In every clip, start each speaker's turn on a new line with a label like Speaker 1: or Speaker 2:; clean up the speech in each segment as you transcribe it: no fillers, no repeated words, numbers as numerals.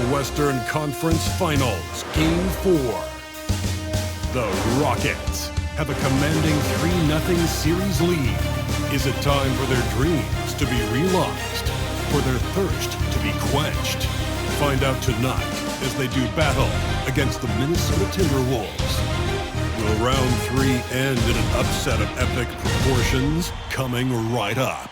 Speaker 1: Western Conference Finals, Game 4. The Rockets have a commanding 3-0 series lead. Is it time for their dreams to be realized? For their thirst to be quenched? Find out tonight as they do battle against the Minnesota Timberwolves. Will round 3 end in an upset of epic proportions? Coming right up.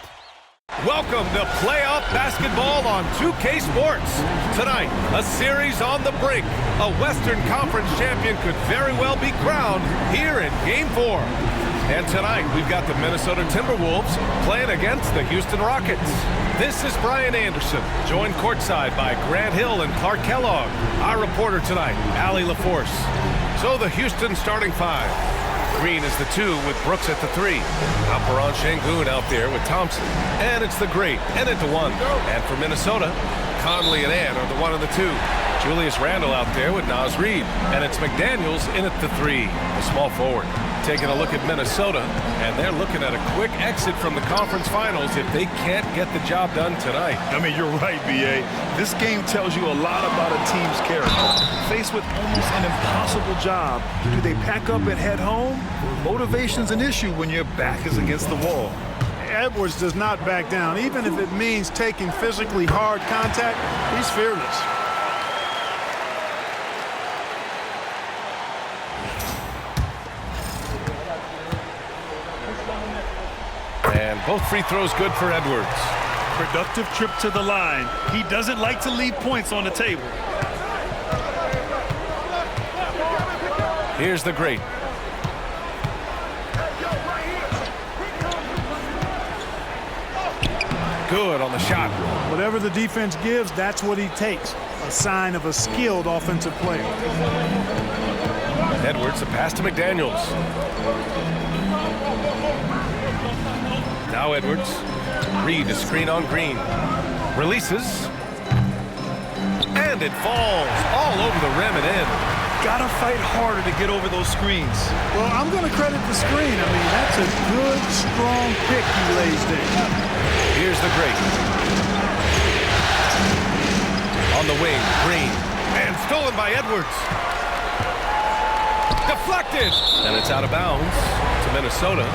Speaker 2: Welcome to playoff basketball on 2K Sports. Tonight, a series on the brink. A Western Conference champion could very well be crowned here in Game 4. And tonight, we've got the Minnesota Timberwolves playing against the Houston Rockets. This is Brian Anderson, joined courtside by Grant Hill and Clark Kellogg. Our reporter tonight, Allie LaForce. So the Houston starting five. Green is the 2 with Brooks at the 3. Alperen Sengun out there with Thompson. And it's the great Ennett the 1. And for Minnesota, Conley and Ant are the 1 and the 2. Julius Randle out there with Naz Reid. And it's McDaniels in at the 3, the small forward. Taking a look at Minnesota, and they're looking at a quick exit from the conference finals if they can't get the job done tonight.
Speaker 3: I mean, you're right, B.A. This game tells you a lot about a team's character. Faced with almost an impossible job, do they pack up and head home? Motivation's an issue when your back is against the wall.
Speaker 4: Edwards does not back down. Even if it means taking physically hard contact, he's fearless.
Speaker 2: And both free throws good for Edwards.
Speaker 3: Productive trip to the line. He doesn't like to leave points on the table.
Speaker 2: Here's the great. Good on the shot.
Speaker 4: Whatever the defense gives, that's what he takes. A sign of a skilled offensive player.
Speaker 2: Edwards, a pass to McDaniels. Now Edwards. Reid, a screen on Green. Releases. And it falls all over the rim and in.
Speaker 3: Gotta fight harder to get over those screens.
Speaker 4: Well, I'm going to credit the screen. I mean, that's a good, strong pick he lays there.
Speaker 2: Here's the great. On the wing, Green. And stolen by Edwards. Deflected. And it's out of bounds to Minnesota.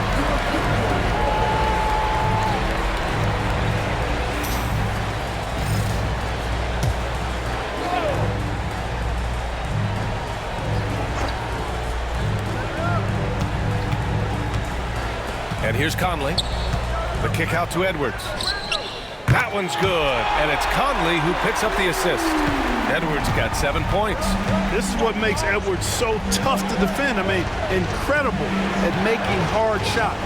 Speaker 2: And here's Conley. The kick out to Edwards. That one's good. And it's Conley who picks up the assist. Edwards got 7 points.
Speaker 4: This is what makes Edwards so tough to defend. I mean, incredible at making hard shots.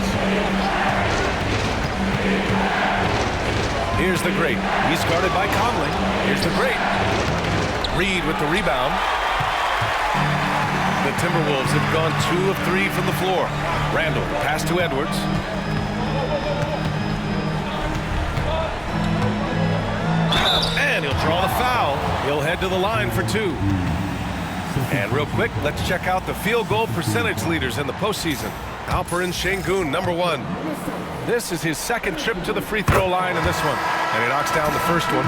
Speaker 2: Here's the great. He's guarded by Conley. Here's the great. Reid with the rebound. The Timberwolves have gone 2 of 3 from the floor. Randle, pass to Edwards. And he'll draw the foul. He'll head to the line for 2. And real quick, let's check out the field goal percentage leaders in the postseason. Alperen Sengun, number 1. This is his second trip to the free throw line in this one. And he knocks down the first one.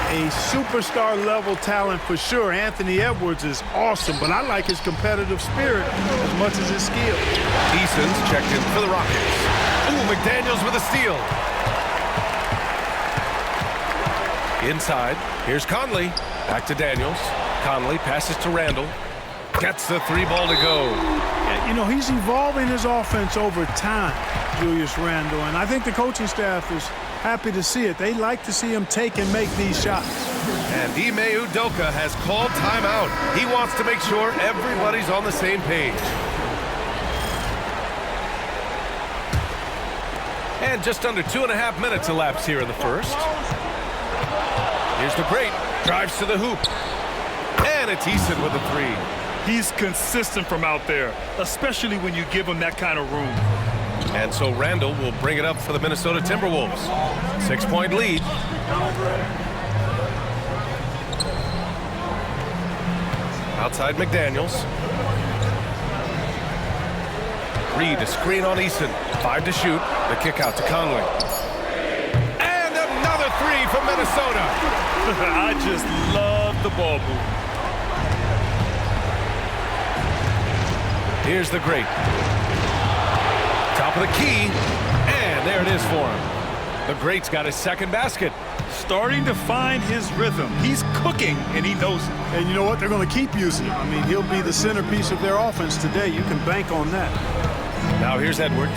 Speaker 4: A superstar-level talent for sure. Anthony Edwards is awesome, but I like his competitive spirit as much as his skill.
Speaker 2: Eason's checked in for the Rockets. Ooh, McDaniels with a steal. Inside, here's Conley. Back to Daniels. Conley passes to Randle. Gets the 3 ball to go.
Speaker 4: You know, he's evolving his offense over time, Julius Randle, and I think the coaching staff is happy to see it. They like to see him take and make these shots.
Speaker 2: And Ime Udoka has called timeout. He wants to make sure everybody's on the same page. And just under 2.5 minutes elapsed here in the first. Here's the great. Drives to the hoop. And it's Eason with a 3.
Speaker 3: He's consistent from out there, especially when you give him that kind of room.
Speaker 2: And so Randle will bring it up for the Minnesota Timberwolves. 6-point lead. Outside McDaniels. Reid, a screen on Eason. 5 to shoot. The kick out to Conley. And another 3 from Minnesota.
Speaker 3: I just love the ball moving.
Speaker 2: Here's the great. Top of the key. And there it is for him. The great's got his second basket.
Speaker 3: Starting to find his rhythm. He's cooking, and he knows it.
Speaker 4: And you know what? They're going to keep using him. I mean, he'll be the centerpiece of their offense today. You can bank on that.
Speaker 2: Now here's Edwards.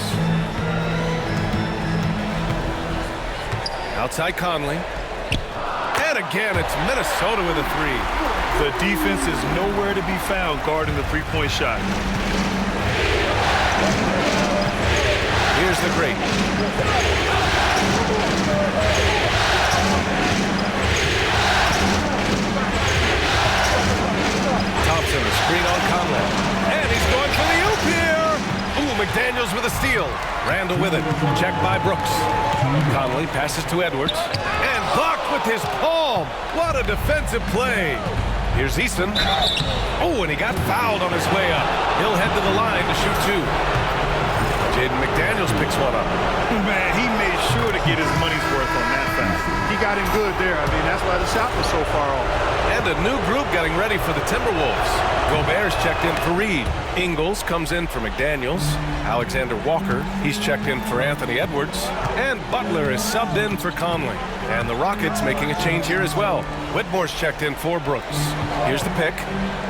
Speaker 2: Outside Conley. And again, it's Minnesota with a three.
Speaker 3: The defense is nowhere to be found guarding the three-point shot.
Speaker 2: Here's the great. Thompson, a screen on Conley. And he's going for the oop here. Ooh, McDaniels with a steal. Randall with it. Checked by Brooks. Conley passes to Edwards. And blocked with his palm. What a defensive play. Here's Eason. Oh, and he got fouled on his way up. He'll head to the line to shoot two. Jaden McDaniels picks one up.
Speaker 3: Man, he made sure to get his money's worth on that foul.
Speaker 4: He got him good there. I mean, that's why the shot was so far off.
Speaker 2: And a new group getting ready for the Timberwolves. Gobert's checked in for Reed. Ingles comes in for McDaniels. Alexander Walker, he's checked in for Anthony Edwards. And Butler is subbed in for Conley. And the Rockets making a change here as well. Whitmore's checked in for Brooks. Here's the pick.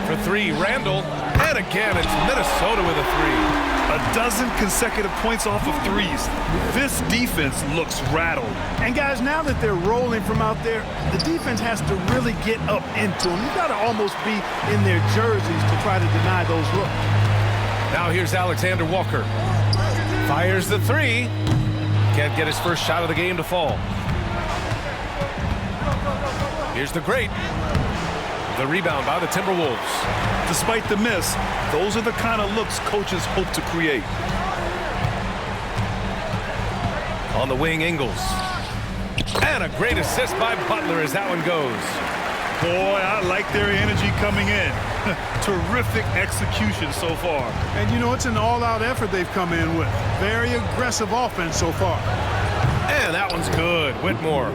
Speaker 2: For three, Randall. And again, it's Minnesota with a three.
Speaker 3: A dozen consecutive points off of threes. This defense looks rattled.
Speaker 4: And guys, now that they're rolling from out there, the defense has to really get up into them. You've got to almost be in their jerseys to try to deny those looks.
Speaker 2: Now here's Alexander Walker. Fires the three. Can't get his first shot of the game to fall. Here's the great. The rebound by the Timberwolves.
Speaker 3: Despite the miss, those are the kind of looks coaches hope to create.
Speaker 2: On the wing, Ingles. And a great assist by Butler as that one goes.
Speaker 3: Boy, I like their energy coming in. Terrific execution so far.
Speaker 4: And you know, it's an all-out effort they've come in with. Very aggressive offense so far.
Speaker 2: And that one's good. Whitmore.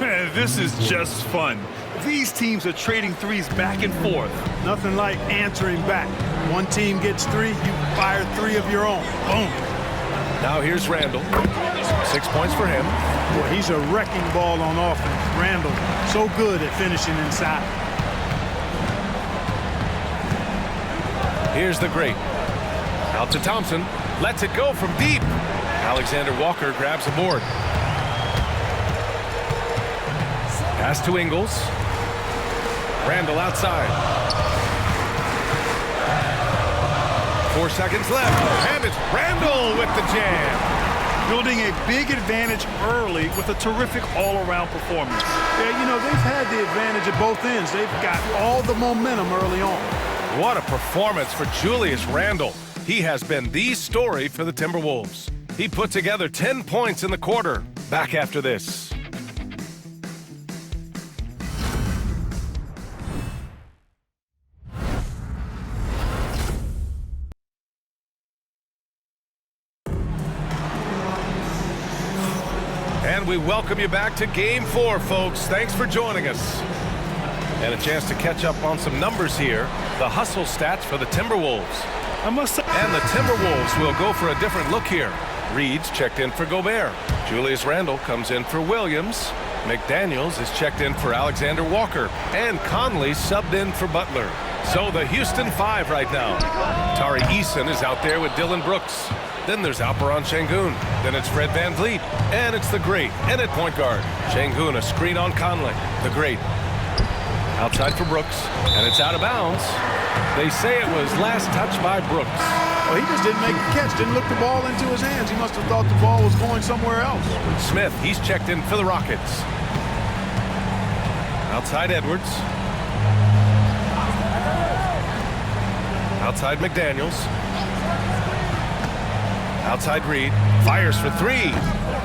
Speaker 3: Man, this is just fun. These teams are trading threes back and forth.
Speaker 4: Nothing like answering back. One team gets three, you fire three of your own. Boom.
Speaker 2: Now here's Randall. 6 points for him.
Speaker 4: Boy, he's a wrecking ball on offense. Randall, so good at finishing inside.
Speaker 2: Here's the great. Out to Thompson. Lets it go from deep. Alexander Walker grabs the board. Pass to Ingles. Randall outside. 4 seconds left. And it's Randall with the jam.
Speaker 3: Building a big advantage early with a terrific all-around performance.
Speaker 4: Yeah, you know, they've had the advantage at both ends. They've got all the momentum early on.
Speaker 2: What a performance for Julius Randle. He has been the story for the Timberwolves. He put together 10 points in the quarter. Back after this. And we welcome you back to Game 4, folks. Thanks for joining us. And a chance to catch up on some numbers here. The hustle stats for the Timberwolves. And the Timberwolves will go for a different look here. Reed's checked in for Gobert. Julius Randle comes in for Williams. McDaniels is checked in for Alexander Walker. And Conley subbed in for Butler. So the Houston Five right now. Tari Eason is out there with Dylan Brooks. Then there's Alperon Şengün. Then it's Fred VanVleet. And it's the great. And at point guard, Şengün, a screen on Conley. The great. Outside for Brooks. And it's out of bounds. They say it was last touched by Brooks.
Speaker 4: Well, he just didn't make the catch. Didn't look the ball into his hands. He must have thought the ball was going somewhere else.
Speaker 2: Smith, he's checked in for the Rockets. Outside Edwards. Outside McDaniels. Outside Reed. Fires for three.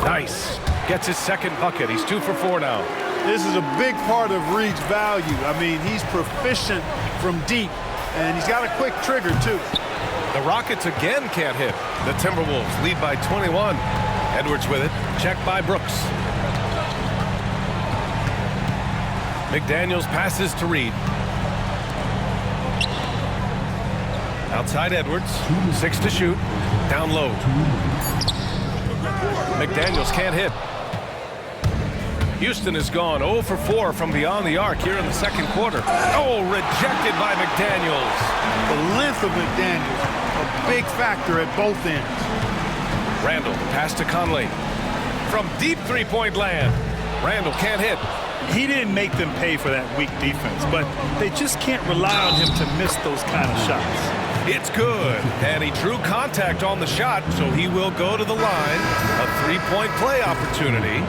Speaker 2: Nice. Gets his second bucket. He's 2 for 4 now.
Speaker 4: This is a big part of Reed's value. I mean, he's proficient from deep, and he's got a quick trigger, too.
Speaker 2: The Rockets again can't hit. The Timberwolves lead by 21. Edwards with it. Checked by Brooks. McDaniels passes to Reed. Outside Edwards. 6 to shoot. Down low. McDaniels can't hit. Houston has gone 0 for 4 from beyond the arc here in the second quarter. Oh, rejected by McDaniels.
Speaker 4: The length of McDaniels, a big factor at both ends.
Speaker 2: Randall, pass to Conley. From deep three-point land. Randall can't hit.
Speaker 3: He didn't make them pay for that weak defense, but they just can't rely on him to miss those kind of shots.
Speaker 2: It's good, and he drew contact on the shot, so he will go to the line. A three-point play opportunity.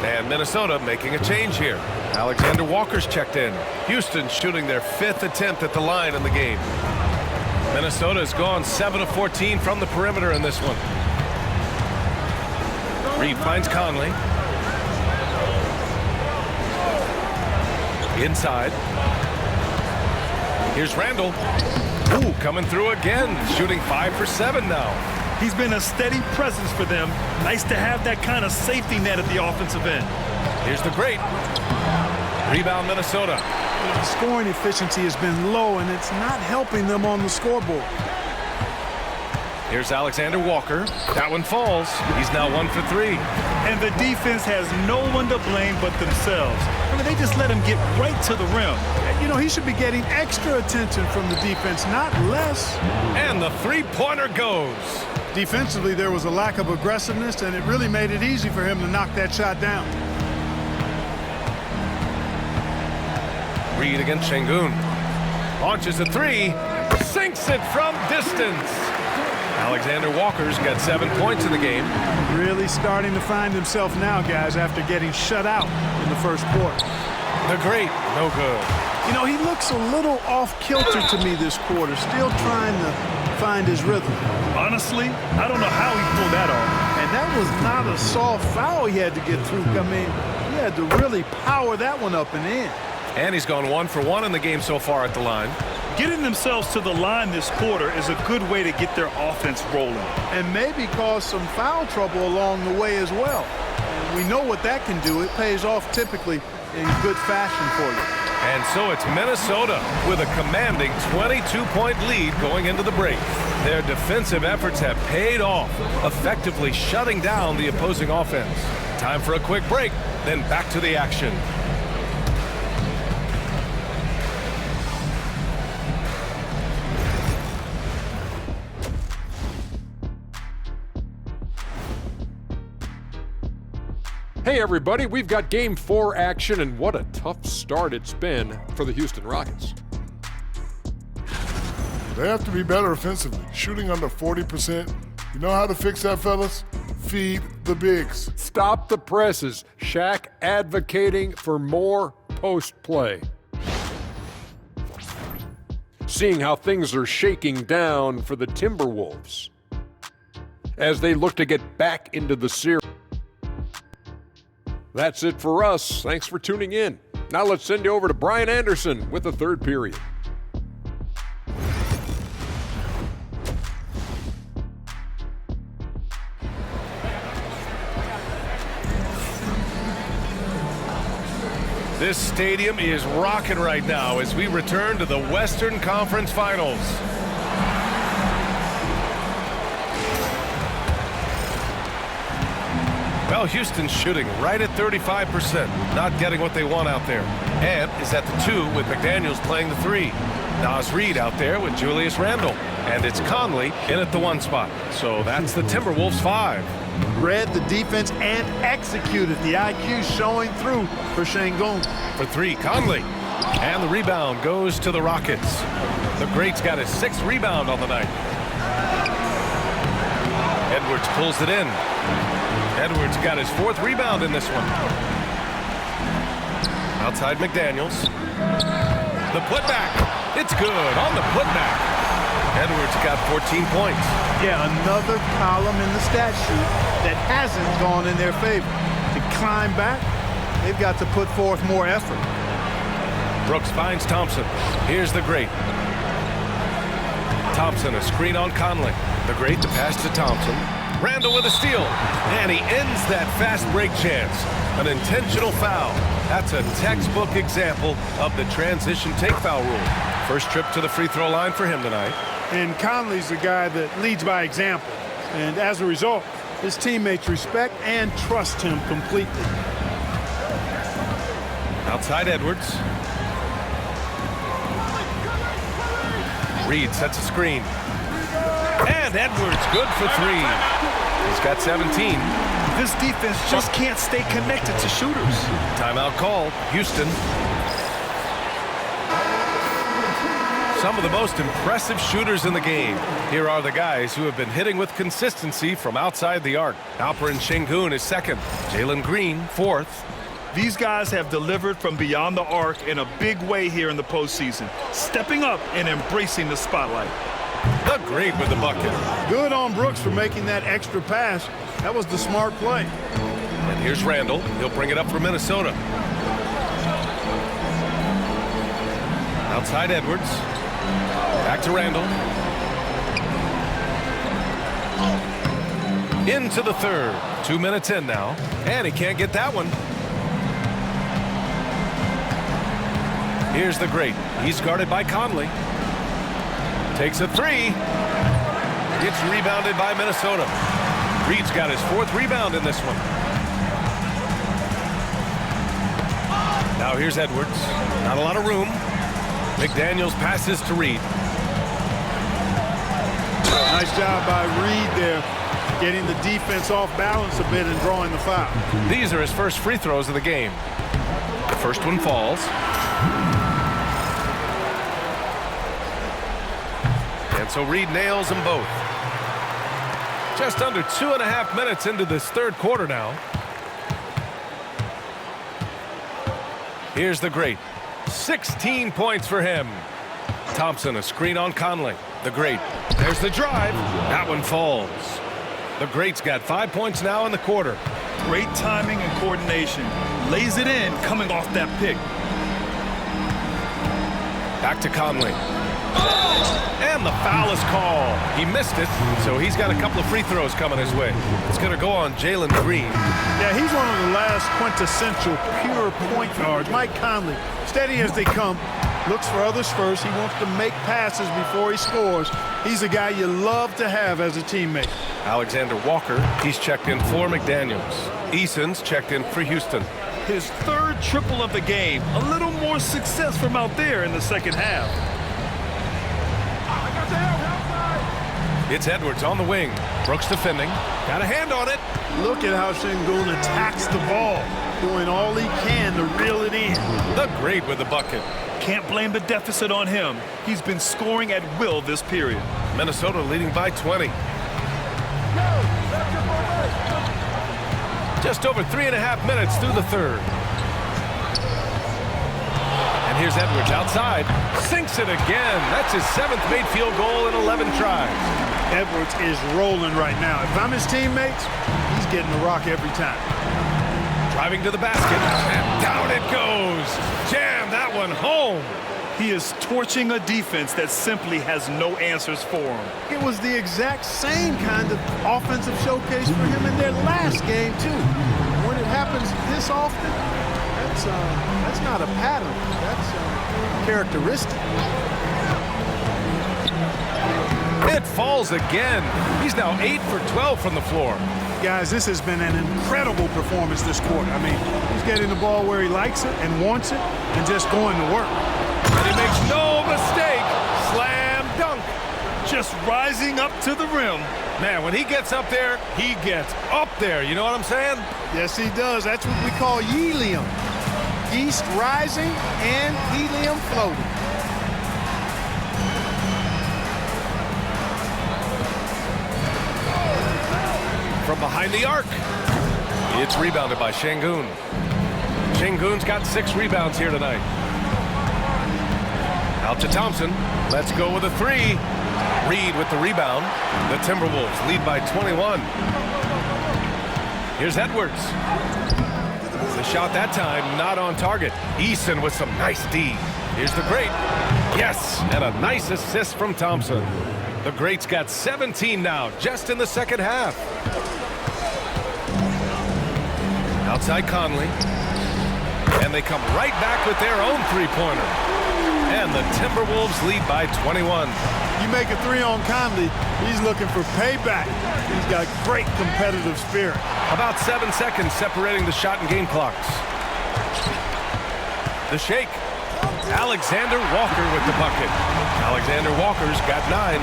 Speaker 2: And Minnesota making a change here. Alexander Walker's checked in. Houston shooting their 5th attempt at the line in the game. Minnesota has gone 7 of 14 from the perimeter in this one. Reed finds Conley. Inside. Here's Randall. Ooh, coming through again. Shooting 5 for 7 now.
Speaker 3: He's been a steady presence for them. Nice to have that kind of safety net at the offensive end.
Speaker 2: Here's the great. Rebound Minnesota.
Speaker 4: The scoring efficiency has been low, and it's not helping them on the scoreboard.
Speaker 2: Here's Alexander Walker. That one falls. He's now 1 for 3.
Speaker 3: And the defense has no one to blame but themselves. I mean, they just let him get right to the rim.
Speaker 4: You know, he should be getting extra attention from the defense, not less.
Speaker 2: And the three-pointer goes.
Speaker 4: Defensively, there was a lack of aggressiveness, and it really made it easy for him to knock that shot down.
Speaker 2: Reed against Şengün. Launches a 3. Sinks it from distance. Alexander Walker's got 7 points in the game.
Speaker 4: Really starting to find himself now, guys, after getting shut out in the first quarter.
Speaker 2: The great, no good.
Speaker 4: You know, he looks a little off-kilter to me this quarter, still trying to find his rhythm.
Speaker 3: Honestly, I don't know how he pulled that off.
Speaker 4: And that was not a soft foul he had to get through. I mean, he had to really power that one up and in.
Speaker 2: And he's gone 1 for 1 in the game so far at the line.
Speaker 3: Getting themselves to the line this quarter is a good way to get their offense rolling.
Speaker 4: And maybe cause some foul trouble along the way as well. We know what that can do. It pays off typically in good fashion for you.
Speaker 2: And so it's Minnesota with a commanding 22-point lead going into the break. Their defensive efforts have paid off, effectively shutting down the opposing offense. Time for a quick break, then back to the action.
Speaker 5: Hey everybody, we've got Game 4 action, and what a tough start it's been for the Houston Rockets.
Speaker 6: They have to be better offensively, shooting under 40%. You know how to fix that, fellas? Feed the bigs.
Speaker 5: Stop the presses. Shaq advocating for more post play. Seeing how things are shaking down for the Timberwolves as they look to get back into the series. That's it for us. Thanks for tuning in. Now let's send you over to Brian Anderson with the third period.
Speaker 2: This stadium is rocking right now as we return to the Western Conference Finals. Well, Houston's shooting right at 35%, not getting what they want out there. And is at the 2 with McDaniels playing the 3. Naz Reid out there with Julius Randle. And it's Conley in at the 1 spot. So that's the Timberwolves 5.
Speaker 4: Read the defense and executed. The IQ showing through for Şengün.
Speaker 2: For 3, Conley. And the rebound goes to the Rockets. The Great's got his 6th rebound on the night. Edwards pulls it in. Edwards got his 4th rebound in this one. Outside McDaniels. The putback. It's good on the putback. Edwards got 14 points.
Speaker 4: Yeah, another column in the stat sheet that hasn't gone in their favor. To climb back, they've got to put forth more effort.
Speaker 2: Brooks finds Thompson. Here's the Great. Thompson, a screen on Conley. The Great to pass to Thompson. Randall with a steal. And he ends that fast break chance. An intentional foul. That's a textbook example of the transition take foul rule. First trip to the free throw line for him tonight.
Speaker 4: And Conley's the guy that leads by example. And as a result, his teammates respect and trust him completely.
Speaker 2: Outside Edwards. Reed sets a screen. And Edwards good for three. He's got 17.
Speaker 3: This defense just can't stay connected to shooters.
Speaker 2: Timeout call. Houston. Some of the most impressive shooters in the game. Here are the guys who have been hitting with consistency from outside the arc. Alperen Sengun is second. Jalen Green, fourth.
Speaker 3: These guys have delivered from beyond the arc in a big way here in the postseason, stepping up and embracing the spotlight.
Speaker 2: The Great with the bucket.
Speaker 4: Good on Brooks for making that extra pass. That was the smart play.
Speaker 2: And here's Randall. He'll bring it up for Minnesota. Outside Edwards. Back to Randall. Into the third. 2 minutes in now. And he can't get that one. Here's the Great. He's guarded by Conley. Takes a three. It's rebounded by Minnesota. Reed's got his fourth rebound in this one. Now here's Edwards. Not a lot of room. McDaniels passes to Reed.
Speaker 4: Nice job by Reed there, getting the defense off balance a bit and drawing the foul.
Speaker 2: These are his first free throws of the game. The first one falls. And so Reed nails them both. Just under 2.5 minutes into this third quarter now. Here's the Great. 16 points for him. Thompson, a screen on Conley. The Great. There's the drive. That one falls. The Great's got 5 points now in the quarter.
Speaker 3: Great timing and coordination. Lays it in coming off that pick.
Speaker 2: Back to Conley. And the foul is called. He missed it, so he's got a couple of free throws coming his way. It's going to go on Jalen Green.
Speaker 4: Yeah, he's one of the last quintessential pure point guards. Mike Conley, steady as they come, looks for others first. He wants to make passes before he scores. He's a guy you love to have as a teammate.
Speaker 2: Alexander Walker, he's checked in for McDaniels. Eason's checked in for Houston.
Speaker 3: His third triple of the game. A little more success from out there in the second half.
Speaker 2: It's Edwards on the wing. Brooks defending. Got a hand on it.
Speaker 4: Look at how Sengun attacks the ball, doing all he can to reel it in.
Speaker 2: The Great with the bucket.
Speaker 3: Can't blame the deficit on him. He's been scoring at will this period.
Speaker 2: Minnesota leading by 20. Just over 3.5 minutes through the third. And here's Edwards outside. Sinks it again. That's his 7th made field goal in 11 tries.
Speaker 4: Edwards is rolling right now. If I'm his teammates, he's getting the rock every time.
Speaker 2: Driving to the basket. And down it goes. Jam that one home.
Speaker 3: He is torching a defense that simply has no answers for him.
Speaker 4: It was the exact same kind of offensive showcase for him in their last game, too. When it happens this often, that's not a pattern. That's characteristic.
Speaker 2: It falls again. He's now 8 for 12 from the floor.
Speaker 4: Guys, this has been an incredible performance this quarter. I mean, he's getting the ball where he likes it and wants it and just going to work.
Speaker 2: And he makes no mistake. Slam dunk.
Speaker 3: Just rising up to the rim.
Speaker 2: Man, when he gets up there, he gets up there. You know what I'm saying?
Speaker 4: Yes, he does. That's what we call helium. East rising and helium floating.
Speaker 2: From behind the arc. It's rebounded by Sengun. Sengun's got 6 rebounds here tonight. Out to Thompson. Let's go with a 3. Reed with the rebound. The Timberwolves lead by 21. Here's Edwards. The shot that time not on target. Eason with some nice D. Here's the Great. Yes, and a nice assist from Thompson. The Greats got 17 now, just in the second half. Outside Conley. And they come right back with their own three-pointer. And the Timberwolves lead by 21.
Speaker 4: You make a three on Conley, he's looking for payback. He's got great competitive spirit.
Speaker 2: About 7 seconds separating the shot and game clocks. The shake. Alexander Walker with the bucket. Alexander Walker's got 9.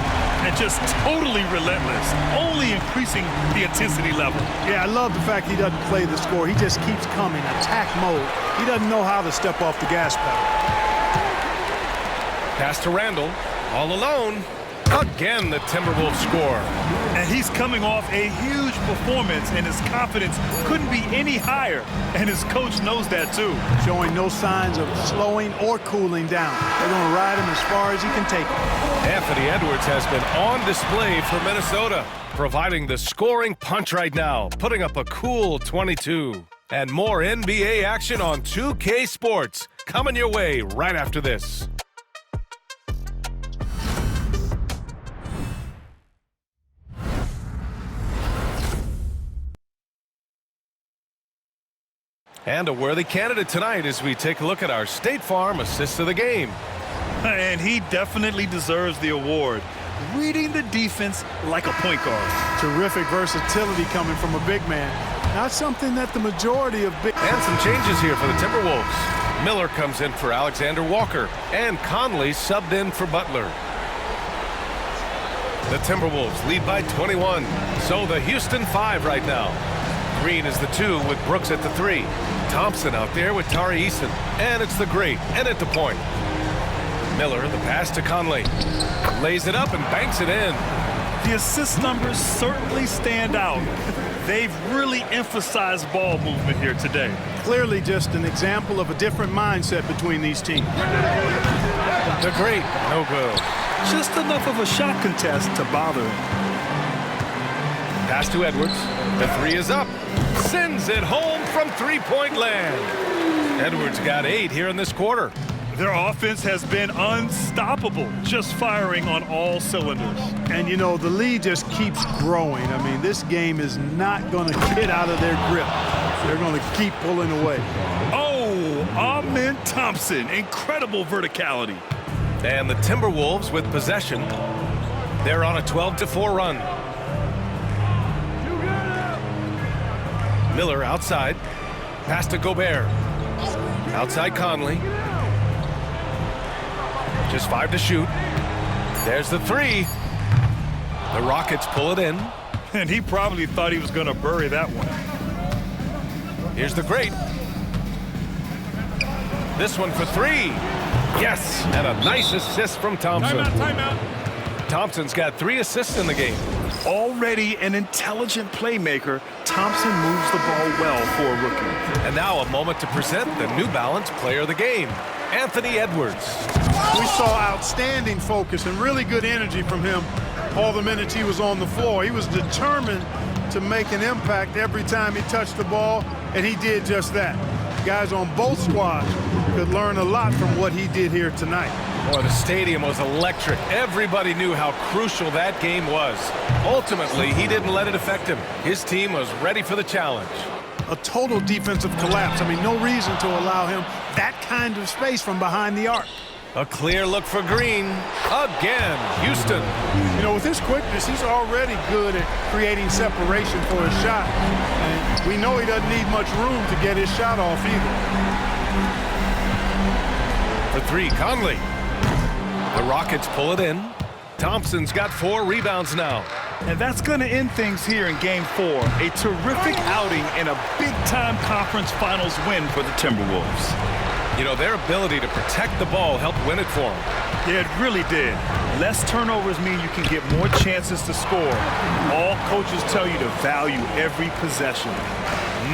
Speaker 3: And just totally relentless, only increasing the intensity level.
Speaker 4: Yeah, I love the fact he doesn't play the score. He just keeps coming, attack mode. He doesn't know how to step off the gas pedal.
Speaker 2: Pass to Randall, all alone. Again, the Timberwolves score.
Speaker 3: And he's coming off a huge performance, and his confidence couldn't be any higher. And his coach knows that, too.
Speaker 4: Showing no signs of slowing or cooling down. They're going to ride him as far as he can take him.
Speaker 2: Anthony Edwards has been on display for Minnesota, providing the scoring punch right now, putting up a cool 22. And more NBA action on 2K Sports coming your way right after this. And a worthy candidate tonight as we take a look at our State Farm Assist of the Game.
Speaker 3: And he definitely deserves the award. Reading the defense like a point guard.
Speaker 4: Terrific versatility coming from a big man. Not something that the majority of big...
Speaker 2: And some changes here for the Timberwolves. Miller comes in for Alexander Walker, and Conley subbed in for Butler. The Timberwolves lead by 21, so the Houston 5 right now. Green is the 2 with Brooks at the 3. Thompson out there with Tari Eason. And it's the Great, and at the point. Miller, the pass to Conley. Lays it up and banks it in.
Speaker 3: The assist numbers certainly stand out. They've really emphasized ball movement here today.
Speaker 4: Clearly just an example of a different mindset between these teams.
Speaker 2: The Great, no good.
Speaker 3: Just enough of a shot contest to bother him.
Speaker 2: Pass to Edwards. The 3 is up. Sends it home from three-point land. Edwards got 8 here in this quarter.
Speaker 3: Their offense has been unstoppable, just firing on all cylinders.
Speaker 4: And, you know, the lead just keeps growing. I mean, this game is not going to get out of their grip. They're going to keep pulling away.
Speaker 3: Oh, Amen Thompson, incredible verticality.
Speaker 2: And the Timberwolves with possession. They're on a 12-4 run. Miller outside. Pass to Gobert. Outside Conley. Just 5 to shoot. There's the 3. The Rockets pull it in.
Speaker 3: And he probably thought he was going to bury that one.
Speaker 2: Here's the Great. This one for 3. Yes, and a nice assist from Thompson.
Speaker 3: Timeout.
Speaker 2: Thompson's got 3 assists in the game.
Speaker 3: Already an intelligent playmaker, Thompson moves the ball well for a rookie.
Speaker 2: And now a moment to present the New Balance Player of the Game, Anthony Edwards.
Speaker 4: We saw outstanding focus and really good energy from him all the minutes he was on the floor. He was determined to make an impact every time he touched the ball, and he did just that. Guys on both squads could learn a lot from what he did here tonight.
Speaker 2: Boy, the stadium was electric. Everybody knew how crucial that game was. Ultimately, he didn't let it affect him. His team was ready for the challenge.
Speaker 4: A total defensive collapse. I mean, no reason to allow him that kind of space from behind the arc.
Speaker 2: A clear look for Green. Again, Houston.
Speaker 4: You know, with his quickness, he's already good at creating separation for his shot. And we know he doesn't need much room to get his shot off either.
Speaker 2: For 3, Conley. The Rockets pull it in. Thompson's got 4 rebounds now.
Speaker 3: And that's going to end things here in Game 4. A terrific outing and a big-time conference finals win for the Timberwolves.
Speaker 2: You know, their ability to protect the ball helped win it for them.
Speaker 3: Yeah, it really did. Less turnovers mean you can get more chances to score. All coaches tell you to value every possession.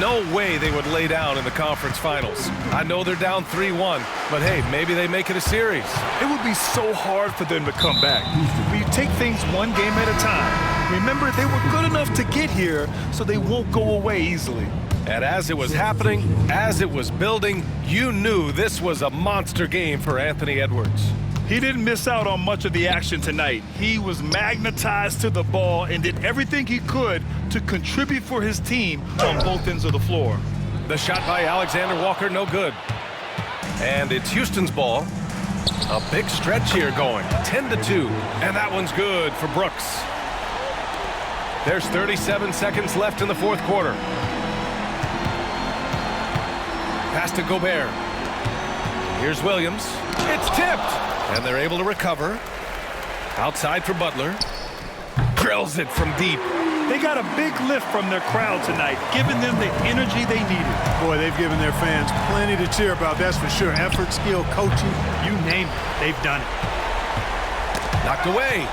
Speaker 2: No way they would lay down in the conference finals. I know they're down 3-1, but hey, maybe they make it a series.
Speaker 3: It would be so hard for them to come back. But you take things one game at a time. Remember, they were good enough to get here, so they won't go away easily.
Speaker 2: And as it was happening, as it was building, you knew this was a monster game for Anthony Edwards.
Speaker 3: He didn't miss out on much of the action tonight. He was magnetized to the ball and did everything he could to contribute for his team on both ends of the floor.
Speaker 2: The shot by Alexander Walker, no good. And it's Houston's ball. A big stretch here going, 10-2. And that one's good for Brooks. There's 37 seconds left in the fourth quarter. Pass to Gobert. Here's Williams. It's tipped. And they're able to recover. Outside for Butler. Drills it from deep.
Speaker 3: They got a big lift from their crowd tonight, giving them the energy they needed.
Speaker 4: Boy, they've given their fans plenty to cheer about, that's for sure. Effort, skill, coaching, you name it, they've done it.
Speaker 2: Knocked away.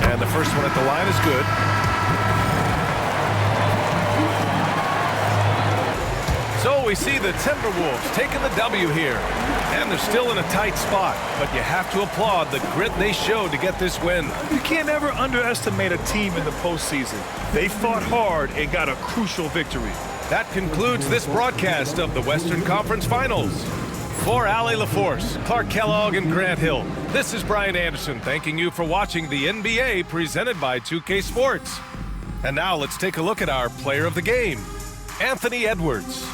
Speaker 2: And the first one at the line is good. So we see the Timberwolves taking the W here. And they're still in a tight spot, but you have to applaud the grit they showed to get this win.
Speaker 3: You can't ever underestimate a team in the postseason. They fought hard and got a crucial victory.
Speaker 2: That concludes this broadcast of the Western Conference Finals. For Allie LaForce, Clark Kellogg, and Grant Hill, this is Brian Anderson thanking you for watching the NBA presented by 2K Sports. And now let's take a look at our player of the game, Anthony Edwards.